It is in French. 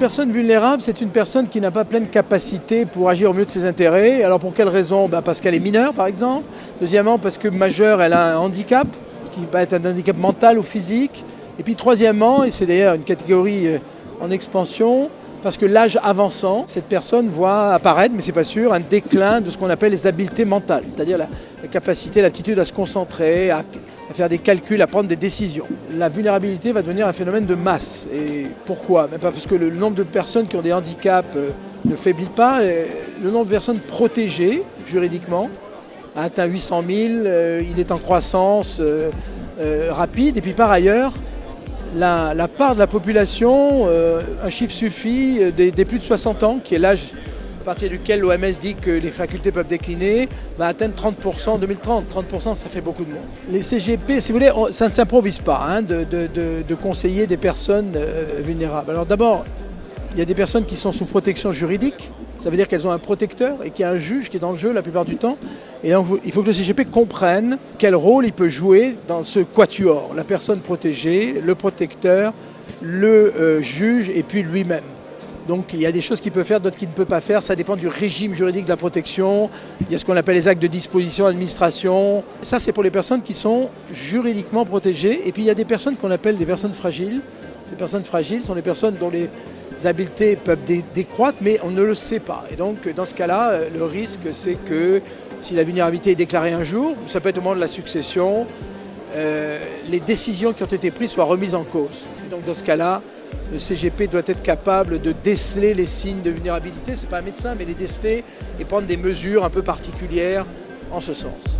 personne vulnérable, c'est une personne qui n'a pas pleine capacité pour agir au mieux de ses intérêts. Alors pour quelle raison? Parce qu'elle est mineure, par exemple. Deuxièmement, parce que majeure, elle a un handicap, qui peut être un handicap mental ou physique. Et puis troisièmement, et c'est d'ailleurs une catégorie en expansion, parce que l'âge avançant, cette personne voit apparaître, mais c'est pas sûr, un déclin de ce qu'on appelle les habiletés mentales, c'est-à-dire la capacité, l'aptitude à se concentrer, à faire des calculs, à prendre des décisions. La vulnérabilité va devenir un phénomène de masse. Et pourquoi? Pas parce que le nombre de personnes qui ont des handicaps ne faiblit pas, le nombre de personnes protégées juridiquement a atteint 800 000, il est en croissance rapide, et puis par ailleurs, la part de la population, un chiffre suffit, des plus de 60 ans, qui est l'âge à partir duquel l'OMS dit que les facultés peuvent décliner, va atteindre 30% en 2030. 30%, ça fait beaucoup de monde. Les CGP, si vous voulez, ça ne s'improvise pas de conseiller des personnes vulnérables. Alors d'abord, il y a des personnes qui sont sous protection juridique. Ça veut dire qu'elles ont un protecteur et qu'il y a un juge qui est dans le jeu la plupart du temps. Et donc, il faut que le CGP comprenne quel rôle il peut jouer dans ce quatuor. La personne protégée, le protecteur, le juge et puis lui-même. Donc il y a des choses qu'il peut faire, d'autres qu'il ne peut pas faire. Ça dépend du régime juridique de la protection. Il y a ce qu'on appelle les actes de disposition, d'administration. Ça, c'est pour les personnes qui sont juridiquement protégées. Et puis il y a des personnes qu'on appelle des personnes fragiles. Ces personnes fragiles sont des personnes dont les habiletés peuvent décroître, mais on ne le sait pas. Et donc, dans ce cas-là, le risque, c'est que si la vulnérabilité est déclarée un jour, ça peut être au moment de la succession, les décisions qui ont été prises soient remises en cause. Et donc, dans ce cas-là, le CGP doit être capable de déceler les signes de vulnérabilité. Ce n'est pas un médecin, mais les déceler et prendre des mesures un peu particulières en ce sens.